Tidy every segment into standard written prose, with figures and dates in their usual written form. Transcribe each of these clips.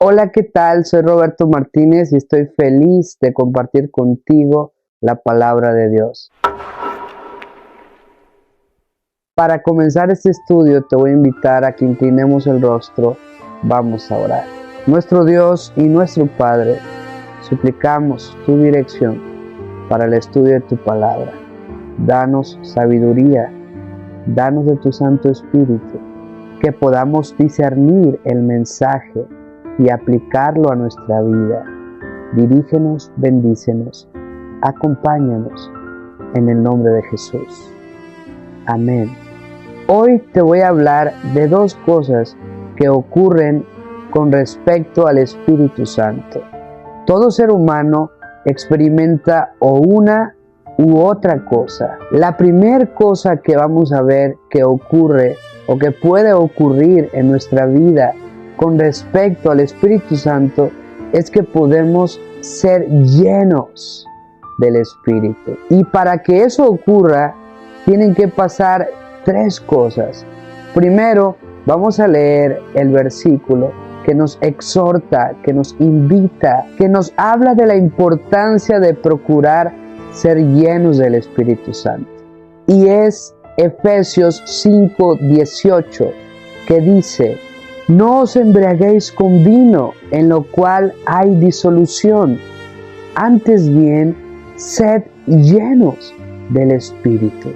Hola, ¿qué tal? Soy Roberto Martínez y estoy feliz de compartir contigo la palabra de Dios. Para comenzar este estudio te voy a invitar a que inclinemos el rostro. Vamos a orar. Nuestro Dios y nuestro Padre, suplicamos tu dirección para el estudio de tu palabra. Danos sabiduría, danos de tu Santo Espíritu, que podamos discernir el mensaje y aplicarlo a nuestra vida. Dirígenos, bendícenos, acompáñanos en el nombre de Jesús. Amén. Hoy te voy a hablar de dos cosas que ocurren con respecto al Espíritu Santo. Todo ser humano experimenta o una u otra cosa. La primera cosa que vamos a ver que ocurre o que puede ocurrir en nuestra vida con respecto al Espíritu Santo es que podemos ser llenos del Espíritu. Y para que eso ocurra, tienen que pasar tres cosas. Primero, vamos a leer el versículo que nos exhorta, que nos invita, que nos habla de la importancia de procurar ser llenos del Espíritu Santo. Y es Efesios 5:18, que dice: no os embriaguéis con vino, en lo cual hay disolución. Antes bien, sed llenos del Espíritu.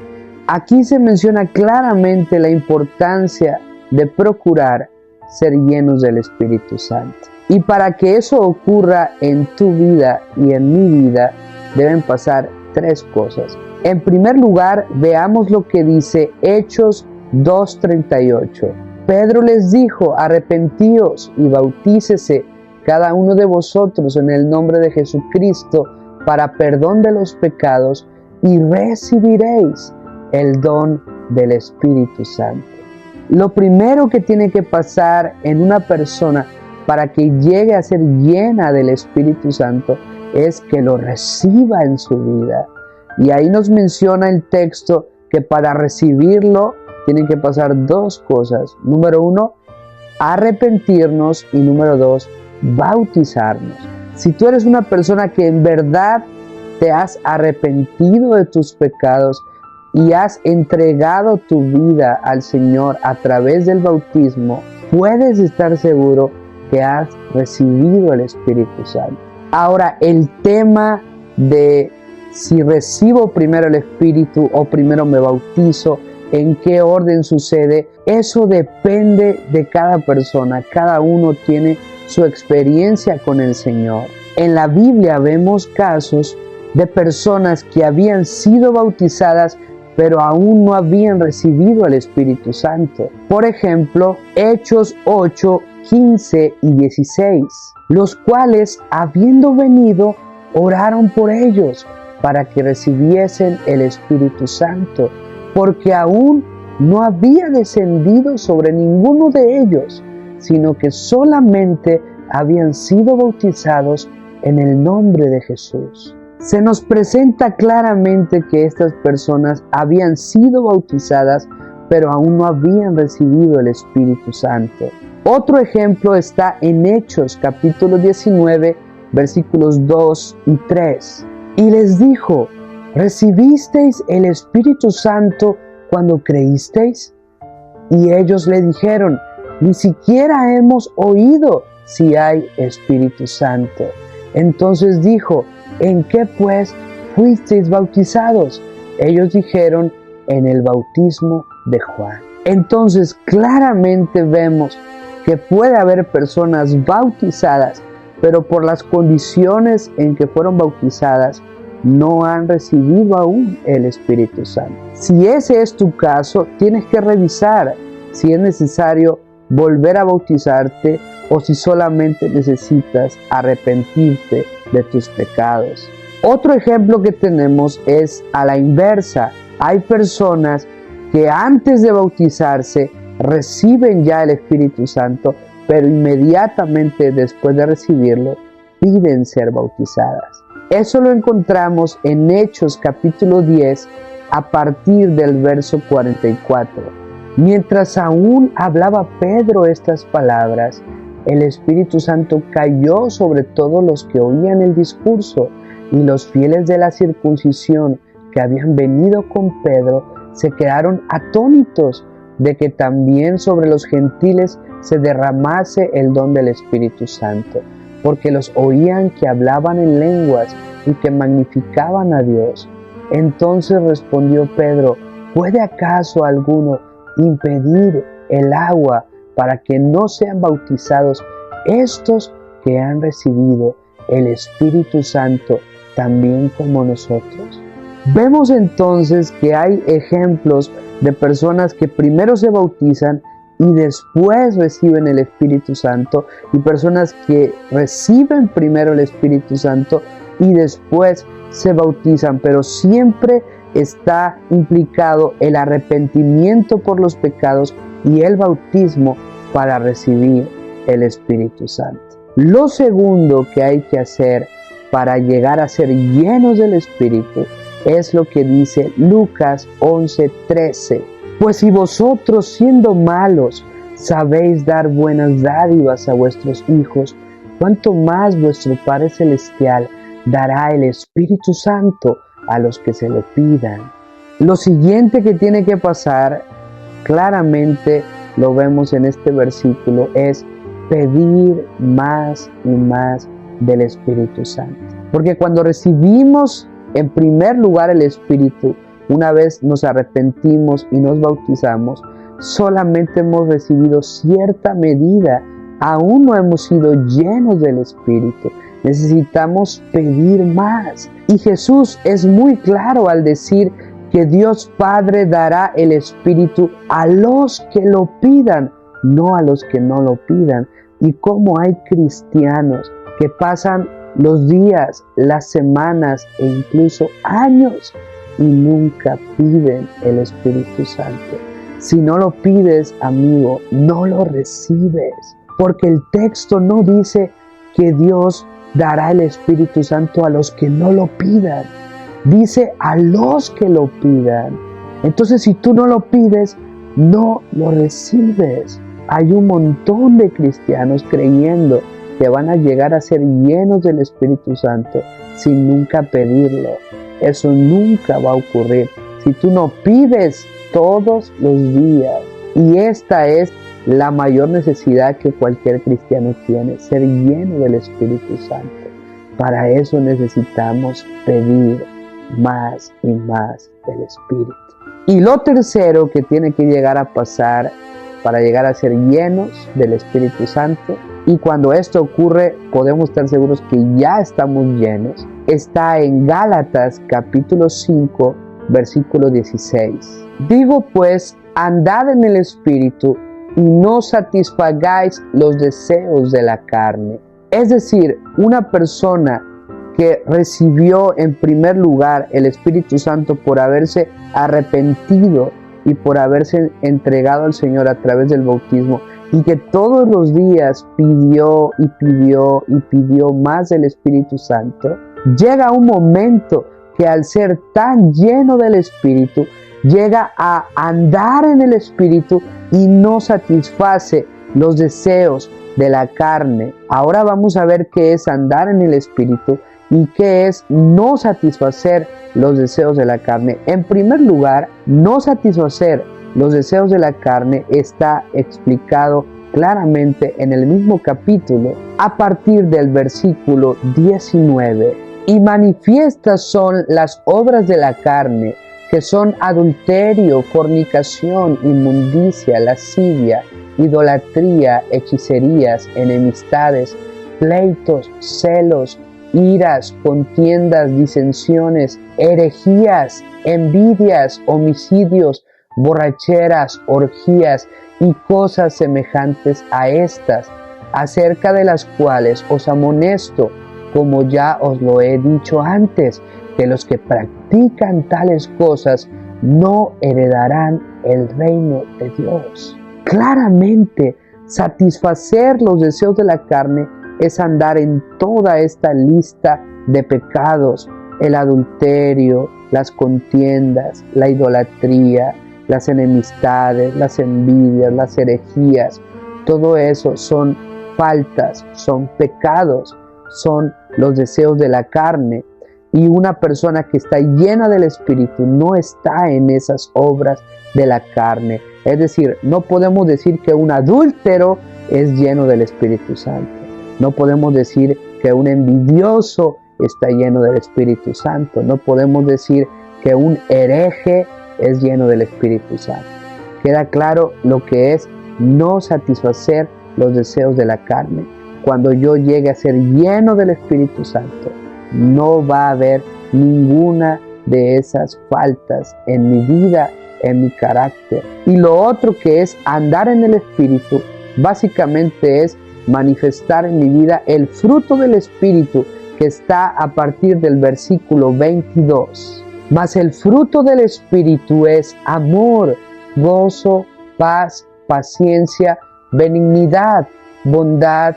Aquí se menciona claramente la importancia de procurar ser llenos del Espíritu Santo. Y para que eso ocurra en tu vida y en mi vida, deben pasar tres cosas. En primer lugar, veamos lo que dice Hechos 2:38. Pedro les dijo: arrepentíos y bautícese cada uno de vosotros en el nombre de Jesucristo para perdón de los pecados y recibiréis el don del Espíritu Santo. Lo primero que tiene que pasar en una persona para que llegue a ser llena del Espíritu Santo es que lo reciba en su vida. Y ahí nos menciona el texto que para recibirlo tienen que pasar dos cosas. Número uno, arrepentirnos, y número dos, bautizarnos. Si tú eres una persona que en verdad te has arrepentido de tus pecados y has entregado tu vida al Señor a través del bautismo, puedes estar seguro que has recibido el Espíritu Santo. Ahora, el tema de si recibo primero el Espíritu o primero me bautizo, en qué orden sucede, eso depende de cada persona. Cada uno tiene su experiencia con el Señor. En la Biblia vemos casos de personas que habían sido bautizadas pero aún no habían recibido el Espíritu Santo. Por ejemplo, Hechos 8, 15 y 16, los cuales, habiendo venido, oraron por ellos para que recibiesen el Espíritu Santo, porque aún no había descendido sobre ninguno de ellos, sino que solamente habían sido bautizados en el nombre de Jesús. Se nos presenta claramente que estas personas habían sido bautizadas, pero aún no habían recibido el Espíritu Santo. Otro ejemplo está en Hechos capítulo 19, versículos 2 y 3. Y les dijo: ¿recibisteis el Espíritu Santo cuando creísteis? Y ellos le dijeron: ni siquiera hemos oído si hay Espíritu Santo. Entonces dijo: ¿en qué pues fuisteis bautizados? Ellos dijeron: en el bautismo de Juan. Entonces claramente vemos que puede haber personas bautizadas, pero por las condiciones en que fueron bautizadas, no han recibido aún el Espíritu Santo. Si ese es tu caso, tienes que revisar si es necesario volver a bautizarte o si solamente necesitas arrepentirte de tus pecados. Otro ejemplo que tenemos es a la inversa. Hay personas que antes de bautizarse reciben ya el Espíritu Santo, pero inmediatamente después de recibirlo piden ser bautizadas. Eso lo encontramos en Hechos capítulo 10 a partir del verso 44. Mientras aún hablaba Pedro estas palabras, el Espíritu Santo cayó sobre todos los que oían el discurso, y los fieles de la circuncisión que habían venido con Pedro se quedaron atónitos de que también sobre los gentiles se derramase el don del Espíritu Santo, porque los oían que hablaban en lenguas y que magnificaban a Dios. Entonces respondió Pedro: ¿puede acaso alguno impedir el agua para que no sean bautizados estos que han recibido el Espíritu Santo también como nosotros? Vemos entonces que hay ejemplos de personas que primero se bautizan y después reciben el Espíritu Santo, y personas que reciben primero el Espíritu Santo y después se bautizan, pero siempre está implicado el arrepentimiento por los pecados y el bautismo para recibir el Espíritu Santo. Lo segundo que hay que hacer para llegar a ser llenos del Espíritu es lo que dice Lucas 11:13. Pues si vosotros, siendo malos, sabéis dar buenas dádivas a vuestros hijos, cuánto más vuestro Padre Celestial dará el Espíritu Santo a los que se lo pidan. Lo siguiente que tiene que pasar, claramente lo vemos en este versículo, es pedir más y más del Espíritu Santo. Porque cuando recibimos en primer lugar el Espíritu, una vez nos arrepentimos y nos bautizamos, solamente hemos recibido cierta medida, aún no hemos sido llenos del Espíritu. Necesitamos pedir más. Y Jesús es muy claro al decir que Dios Padre dará el Espíritu a los que lo pidan, no a los que no lo pidan. Y como hay cristianos que pasan los días, las semanas e incluso años y nunca piden el Espíritu Santo. Si no lo pides, amigo, no lo recibes, porque el texto no dice que Dios dará el Espíritu Santo a los que no lo pidan. Dice a los que lo pidan. Entonces, si tú no lo pides, no lo recibes. Hay un montón de cristianos creyendo que van a llegar a ser llenos del Espíritu Santo sin nunca pedirlo. Eso nunca va a ocurrir si tú no pides todos los días. Y esta es la mayor necesidad que cualquier cristiano tiene, ser lleno del Espíritu Santo. Para eso necesitamos pedir más y más del Espíritu. Y lo tercero que tiene que llegar a pasar para llegar a ser llenos del Espíritu Santo, y cuando esto ocurre podemos estar seguros que ya estamos llenos, está en Gálatas capítulo 5 versículo 16. Digo pues, andad en el Espíritu y no satisfagáis los deseos de la carne. Es decir, una persona que recibió en primer lugar el Espíritu Santo por haberse arrepentido y por haberse entregado al Señor a través del bautismo, y que todos los días pidió y pidió y pidió más del Espíritu Santo, llega un momento que al ser tan lleno del Espíritu, llega a andar en el Espíritu y no satisface los deseos de la carne. Ahora vamos a ver qué es andar en el Espíritu y qué es no satisfacer los deseos de la carne. En primer lugar, no satisfacer los deseos de la carne está explicado claramente en el mismo capítulo a partir del versículo 19. Y manifiestas son las obras de la carne, que son adulterio, fornicación, inmundicia, lascivia, idolatría, hechicerías, enemistades, pleitos, celos, iras, contiendas, disensiones, herejías, envidias, homicidios, borracheras, orgías y cosas semejantes a estas, acerca de las cuales os amonesto, como ya os lo he dicho antes, que los que practican tales cosas no heredarán el reino de Dios. Claramente, satisfacer los deseos de la carne es andar en toda esta lista de pecados: el adulterio, las contiendas, la idolatría, las enemistades, las envidias, las herejías. Todo eso son faltas, son pecados, son los deseos de la carne. Y una persona que está llena del Espíritu no está en esas obras de la carne. Es decir, no podemos decir que un adúltero es lleno del Espíritu Santo. No podemos decir que un envidioso está lleno del Espíritu Santo. No podemos decir que un hereje es lleno del Espíritu Santo. Queda claro lo que es no satisfacer los deseos de la carne. Cuando yo llegue a ser lleno del Espíritu Santo, no va a haber ninguna de esas faltas en mi vida, en mi carácter. Y lo otro que es andar en el Espíritu, básicamente es manifestar en mi vida el fruto del Espíritu que está a partir del versículo 22. Mas el fruto del Espíritu es amor, gozo, paz, paciencia, benignidad, bondad,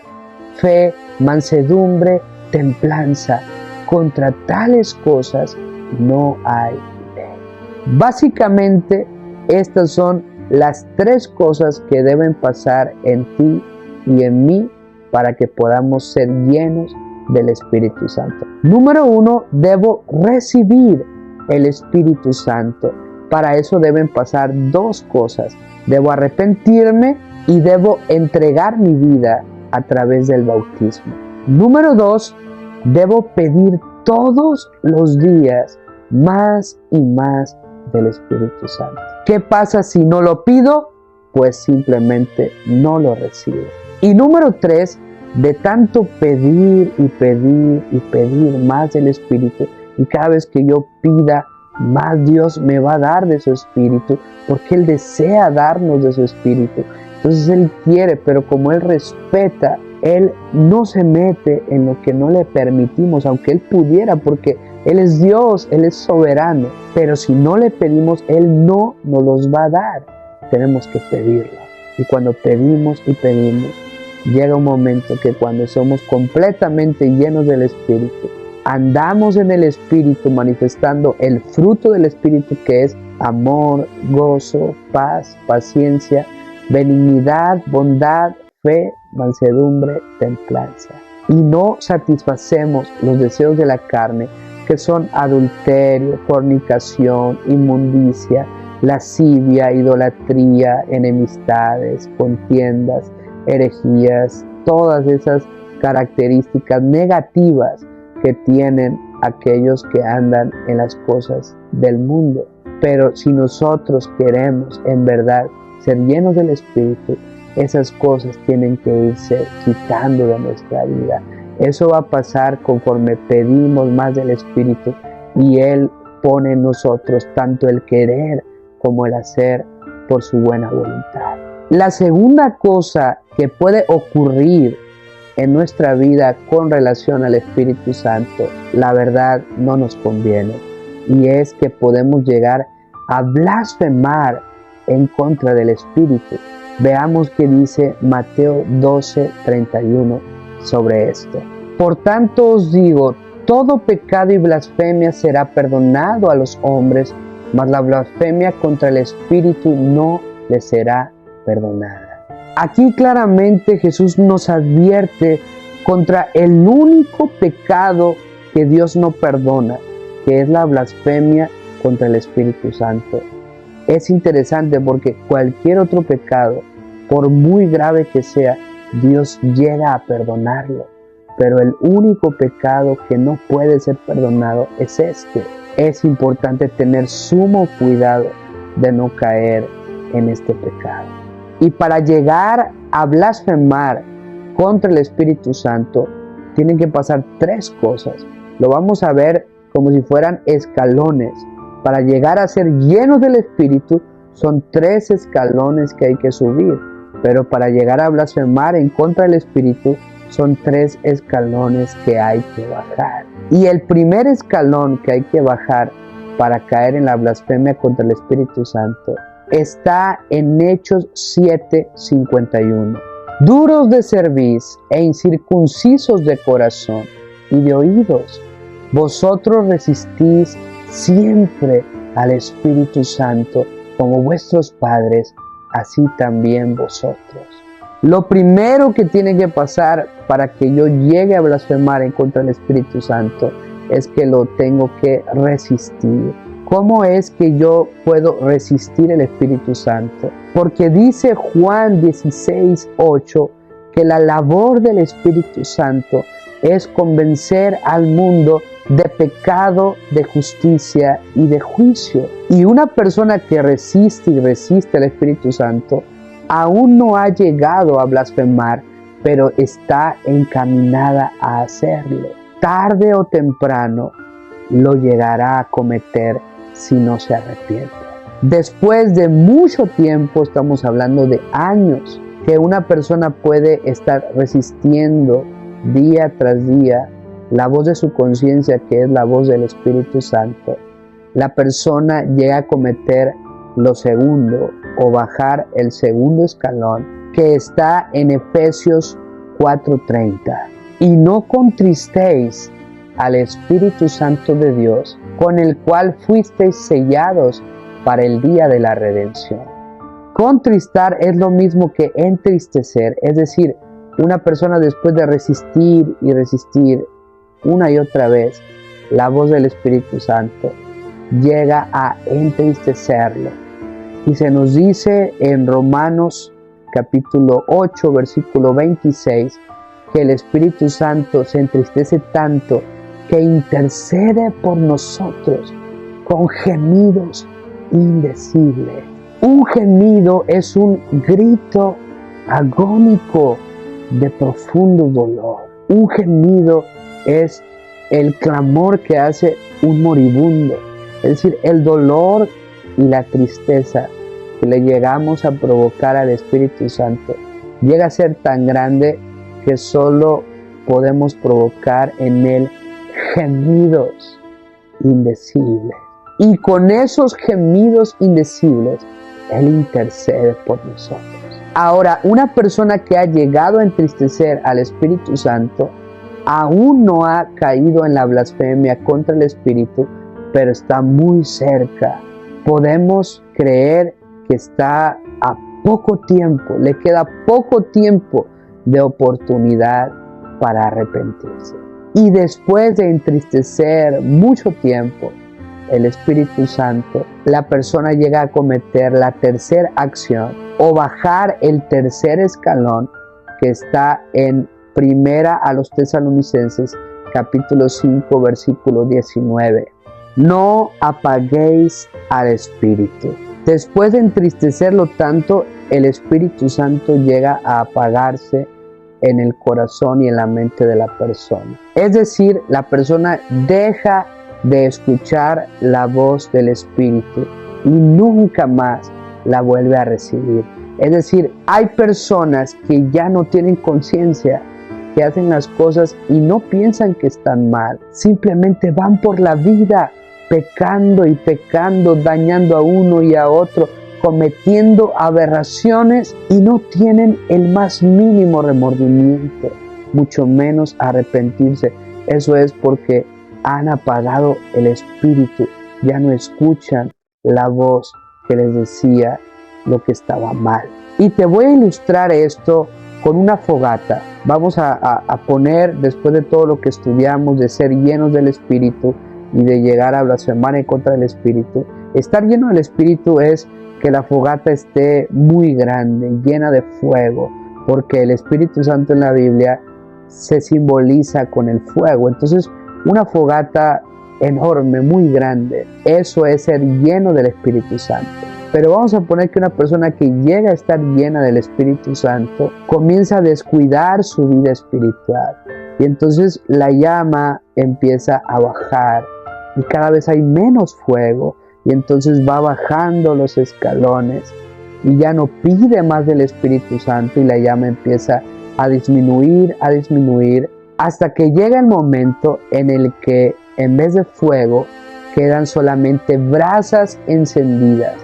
fe, mansedumbre, templanza. Contra tales cosas no hay ley. Básicamente, estas son las tres cosas que deben pasar en ti y en mí para que podamos ser llenos del Espíritu Santo. Número 1, debo recibir el Espíritu Santo. Para eso deben pasar dos cosas. Debo arrepentirme y debo entregar mi vida a través del bautismo. Número 2, debo pedir todos los días más y más del Espíritu Santo. ¿Qué pasa si no lo pido? Pues simplemente no lo recibo. Y número 3, de tanto pedir y pedir y pedir más del Espíritu, y cada vez que yo pida más, Dios me va a dar de su Espíritu, porque Él desea darnos de su Espíritu. Entonces Él quiere, pero como Él respeta, Él no se mete en lo que no le permitimos, aunque Él pudiera, porque Él es Dios, Él es soberano. Pero si no le pedimos, Él no nos los va a dar. Tenemos que pedirlo. Y cuando pedimos y pedimos, llega un momento que cuando somos completamente llenos del Espíritu, andamos en el Espíritu manifestando el fruto del Espíritu, que es amor, gozo, paz, paciencia, benignidad, bondad, fe, mansedumbre, templanza. Y no satisfacemos los deseos de la carne, que son adulterio, fornicación, inmundicia, lascivia, idolatría, enemistades, contiendas, herejías, todas esas características negativas que tienen aquellos que andan en las cosas del mundo. Pero si nosotros queremos en verdad ser llenos del Espíritu, esas cosas tienen que irse quitando de nuestra vida. Eso va a pasar conforme pedimos más del Espíritu y Él pone en nosotros tanto el querer como el hacer por su buena voluntad. La segunda cosa que puede ocurrir en nuestra vida con relación al Espíritu Santo, la verdad no nos conviene, y es que podemos llegar a blasfemar en contra del Espíritu. Veamos qué dice Mateo 12:31 sobre esto. Por tanto os digo, todo pecado y blasfemia será perdonado a los hombres, mas la blasfemia contra el Espíritu no le será perdonada. Aquí claramente Jesús nos advierte contra el único pecado que Dios no perdona, que es la blasfemia contra el Espíritu Santo. Es interesante porque cualquier otro pecado, por muy grave que sea, Dios llega a perdonarlo. Pero el único pecado que no puede ser perdonado es este. Es importante tener sumo cuidado de no caer en este pecado. Y para llegar a blasfemar contra el Espíritu Santo, tienen que pasar tres cosas. Lo vamos a ver como si fueran escalones. Para llegar a ser llenos del Espíritu, son tres escalones que hay que subir. Pero para llegar a blasfemar en contra del Espíritu, son tres escalones que hay que bajar. Y el primer escalón que hay que bajar para caer en la blasfemia contra el Espíritu Santo está en Hechos 7:51. Duros de cerviz e incircuncisos de corazón y de oídos, vosotros resistís siempre al Espíritu Santo como vuestros padres, así también vosotros. Lo primero que tiene que pasar para que yo llegue a blasfemar en contra del Espíritu Santo es que lo tengo que resistir. ¿Cómo es que yo puedo resistir el Espíritu Santo? Porque dice Juan 16:8 que la labor del Espíritu Santo es convencer al mundo de pecado, de justicia y de juicio. Y una persona que resiste y resiste al Espíritu Santo aún no ha llegado a blasfemar, pero está encaminada a hacerlo. Tarde o temprano lo llegará a cometer si no se arrepiente. Después de mucho tiempo, estamos hablando de años, que una persona puede estar resistiendo día tras día la voz de su conciencia, que es la voz del Espíritu Santo. La persona llega a cometer lo segundo o bajar el segundo escalón, que está en Efesios 4:30. Y no contristéis al Espíritu Santo de Dios, con el cual fuisteis sellados para el día de la redención. Contristar es lo mismo que entristecer, es decir, una persona después de resistir y resistir una y otra vez la voz del Espíritu Santo, llega a entristecerlo. Y se nos dice en Romanos capítulo 8, versículo 26, que el Espíritu Santo se entristece tanto que intercede por nosotros con gemidos indecibles. Un gemido es un grito agónico de profundo dolor. Un gemido es el clamor que hace un moribundo. Es decir, el dolor y la tristeza que le llegamos a provocar al Espíritu Santo llega a ser tan grande que solo podemos provocar en él gemidos indecibles. Y con esos gemidos indecibles, él intercede por nosotros. Ahora, una persona que ha llegado a entristecer al Espíritu Santo aún no ha caído en la blasfemia contra el Espíritu, pero está muy cerca. Podemos creer que está a poco tiempo, le queda poco tiempo de oportunidad para arrepentirse. Y después de entristecer mucho tiempo el Espíritu Santo, la persona llega a cometer la tercera acción o bajar el tercer escalón, que está en Primera a los Tesalonicenses, capítulo 5, versículo 19. No apaguéis al Espíritu. Después de entristecerlo tanto, el Espíritu Santo llega a apagarse en el corazón y en la mente de la persona. Es decir, la persona deja de escuchar la voz del Espíritu y nunca más la vuelve a recibir. Es decir, hay personas que ya no tienen conciencia, que hacen las cosas y no piensan que están mal. Simplemente van por la vida pecando y pecando, dañando a uno y a otro, cometiendo aberraciones y no tienen el más mínimo remordimiento, mucho menos arrepentirse. Eso es porque han apagado el Espíritu, ya no escuchan la voz que les decía lo que estaba mal. Y te voy a ilustrar esto con una fogata. Vamos a poner, después de todo lo que estudiamos, de ser llenos del Espíritu y de llegar a blasfemar en contra del Espíritu. Estar lleno del Espíritu es que la fogata esté muy grande, llena de fuego, porque el Espíritu Santo en la Biblia se simboliza con el fuego. Entonces, una fogata enorme, muy grande, eso es ser lleno del Espíritu Santo. Pero vamos a poner que una persona que llega a estar llena del Espíritu Santo comienza a descuidar su vida espiritual. Y entonces la llama empieza a bajar y cada vez hay menos fuego. Y entonces va bajando los escalones y ya no pide más del Espíritu Santo y la llama empieza a disminuir, hasta que llega el momento en el que en vez de fuego quedan solamente brasas encendidas.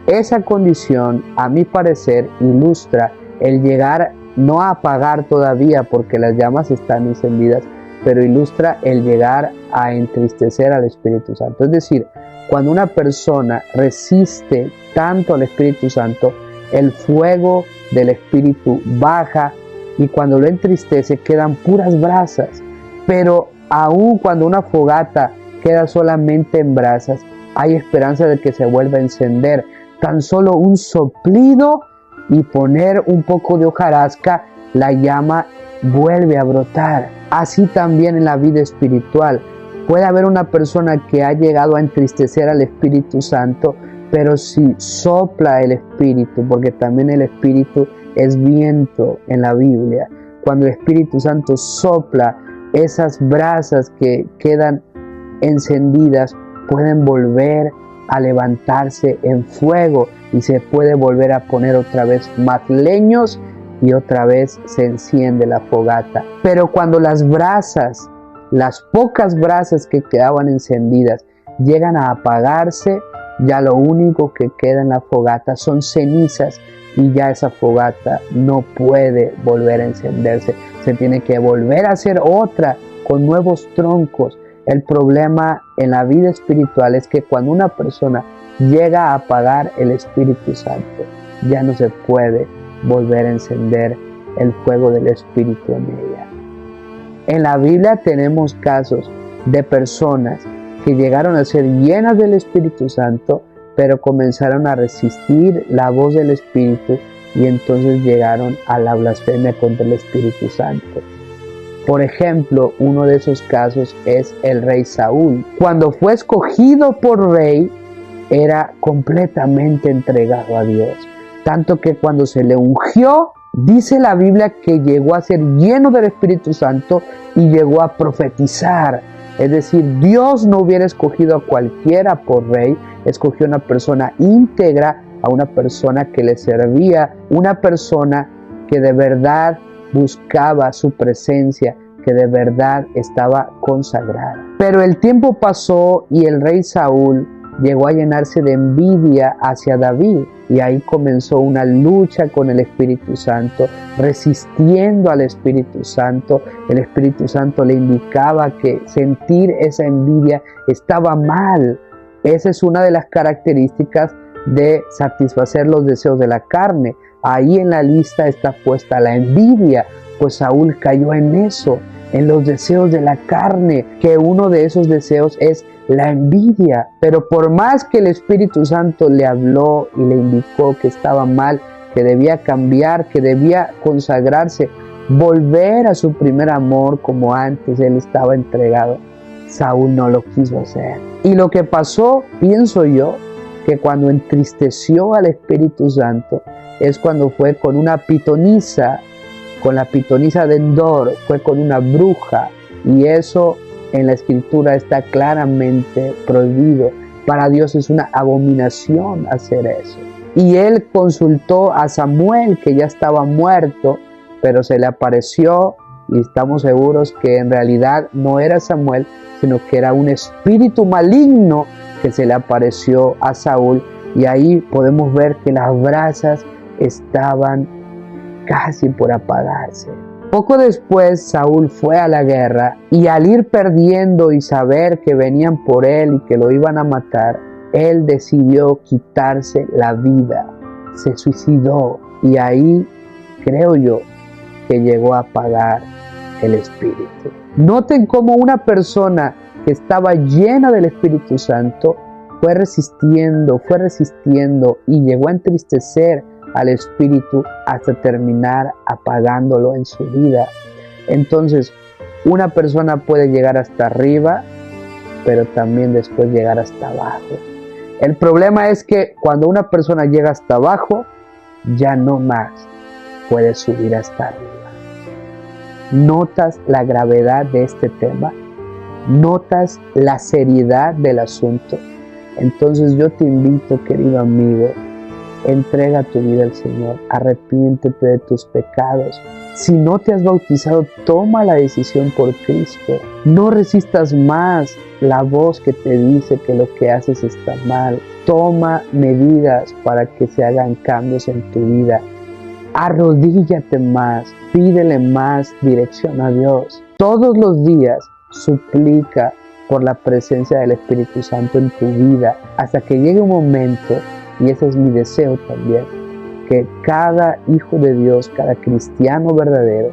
Esa condición, a mi parecer, ilustra el llegar no a apagar todavía porque las llamas están encendidas, pero ilustra el llegar a entristecer al Espíritu Santo. Es decir, cuando una persona resiste tanto al Espíritu Santo, el fuego del espíritu baja y cuando lo entristece quedan puras brasas. Pero aun cuando una fogata queda solamente en brasas, hay esperanza de que se vuelva a encender. Tan solo un soplido y poner un poco de hojarasca, la llama vuelve a brotar. Así también en la vida espiritual. Puede haber una persona que ha llegado a entristecer al Espíritu Santo, pero si sopla el Espíritu, porque también el Espíritu es viento en la Biblia, cuando el Espíritu Santo sopla, esas brasas que quedan encendidas pueden volver a levantarse en fuego y se puede volver a poner otra vez más leños y otra vez se enciende la fogata. Pero cuando las brasas, las pocas brasas que quedaban encendidas, llegan a apagarse, ya lo único que queda en la fogata son cenizas y ya esa fogata no puede volver a encenderse. Se tiene que volver a hacer otra con nuevos troncos. El problema en la vida espiritual es que cuando una persona llega a apagar el Espíritu Santo, ya no se puede volver a encender el fuego del Espíritu en ella. En la Biblia tenemos casos de personas que llegaron a ser llenas del Espíritu Santo, pero comenzaron a resistir la voz del Espíritu y entonces llegaron a la blasfemia contra el Espíritu Santo. Por ejemplo, uno de esos casos es el rey Saúl. Cuando fue escogido por rey, era completamente entregado a Dios. Tanto que cuando se le ungió, dice la Biblia que llegó a ser lleno del Espíritu Santo y llegó a profetizar. Es decir, Dios no hubiera escogido a cualquiera por rey, escogió a una persona íntegra, a una persona que le servía, una persona que de verdad buscaba su presencia, que de verdad estaba consagrada. Pero el tiempo pasó y el rey Saúl llegó a llenarse de envidia hacia David y ahí comenzó una lucha con el Espíritu Santo, resistiendo al Espíritu Santo. El Espíritu Santo le indicaba que sentir esa envidia estaba mal. Esa es una de las características de satisfacer los deseos de la carne. Ahí en la lista está puesta la envidia, pues Saúl cayó en eso, en los deseos de la carne, que uno de esos deseos es la envidia. Pero por más que el Espíritu Santo le habló y le indicó que estaba mal, que debía cambiar, que debía consagrarse, volver a su primer amor como antes él estaba entregado, Saúl no lo quiso hacer. Y lo que pasó, pienso yo, que cuando entristeció al Espíritu Santo, es cuando fue con una pitonisa, con la pitonisa de Endor, fue con una bruja, y eso en la Escritura está claramente prohibido. Para Dios es una abominación hacer eso. Y él consultó a Samuel, que ya estaba muerto, pero se le apareció, y estamos seguros que en realidad no era Samuel, sino que era un espíritu maligno que se le apareció a Saúl, y ahí podemos ver que las brasas estaban casi por apagarse. Poco después Saúl fue a la guerra y al ir perdiendo y saber que venían por él y que lo iban a matar, él decidió quitarse la vida, se suicidó y ahí creo yo que llegó a apagar el Espíritu. Noten cómo una persona que estaba llena del Espíritu Santo fue resistiendo y llegó a entristecer al Espíritu hasta terminar apagándolo en su vida. Entonces, una persona puede llegar hasta arriba, pero también después llegar hasta abajo. El problema es que cuando una persona llega hasta abajo, ya no más puede subir hasta arriba. ¿Notas la gravedad de este tema? ¿Notas la seriedad del asunto? Entonces yo te invito, querido amigo, entrega tu vida al Señor, arrepiéntete de tus pecados. Si no te has bautizado, toma la decisión por Cristo. No resistas más la voz que te dice que lo que haces está mal. Toma medidas para que se hagan cambios en tu vida. Arrodíllate más, pídele más dirección a Dios. Todos los días suplica por la presencia del Espíritu Santo en tu vida hasta que llegue un momento, y ese es mi deseo también, que cada hijo de Dios, cada cristiano verdadero,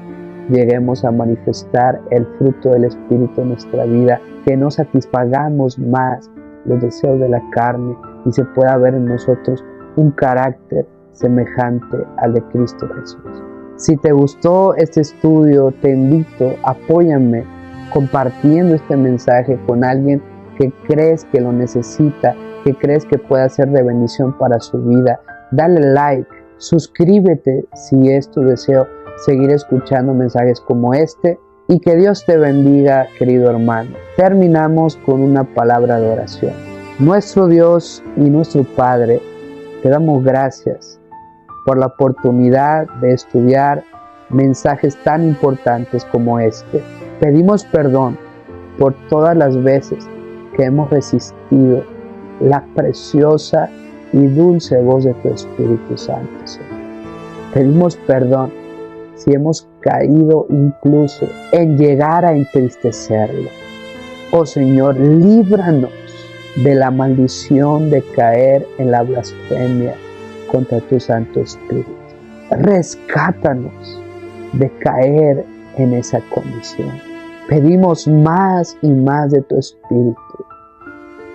lleguemos a manifestar el fruto del Espíritu en nuestra vida, que no satisfagamos más los deseos de la carne y se pueda ver en nosotros un carácter semejante al de Cristo Jesús. Si te gustó este estudio, te invito, apóyame compartiendo este mensaje con alguien que crees que lo necesita, que crees que pueda ser de bendición para su vida. Dale like, suscríbete si es tu deseo seguir escuchando mensajes como este, y que Dios te bendiga, querido hermano. Terminamos con una palabra de oración. Nuestro Dios y nuestro Padre, te damos gracias por la oportunidad de estudiar mensajes tan importantes como este. Pedimos perdón por todas las veces que hemos resistido la preciosa y dulce voz de tu Espíritu Santo, Señor. Pedimos perdón si hemos caído incluso en llegar a entristecerlo. Oh Señor, líbranos de la maldición de caer en la blasfemia contra tu Santo Espíritu. Rescátanos de caer en esa condición. Pedimos más y más de tu Espíritu.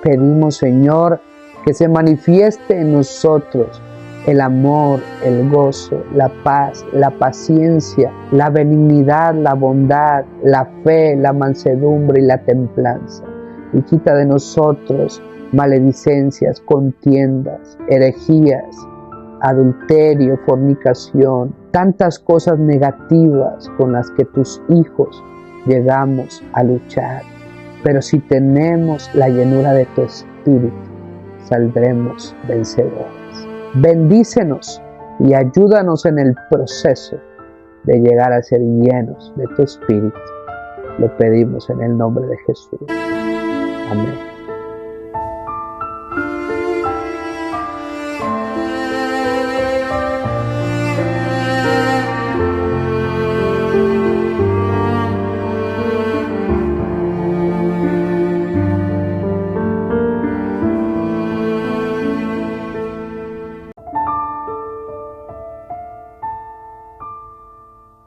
Pedimos, Señor, que se manifieste en nosotros el amor, el gozo, la paz, la paciencia, la benignidad, la bondad, la fe, la mansedumbre y la templanza. Y quita de nosotros maledicencias, contiendas, herejías, adulterio, fornicación, tantas cosas negativas con las que tus hijos llegamos a luchar. Pero si tenemos la llenura de tu Espíritu, saldremos vencedores. Bendícenos y ayúdanos en el proceso de llegar a ser llenos de tu Espíritu. Lo pedimos en el nombre de Jesús. Amén.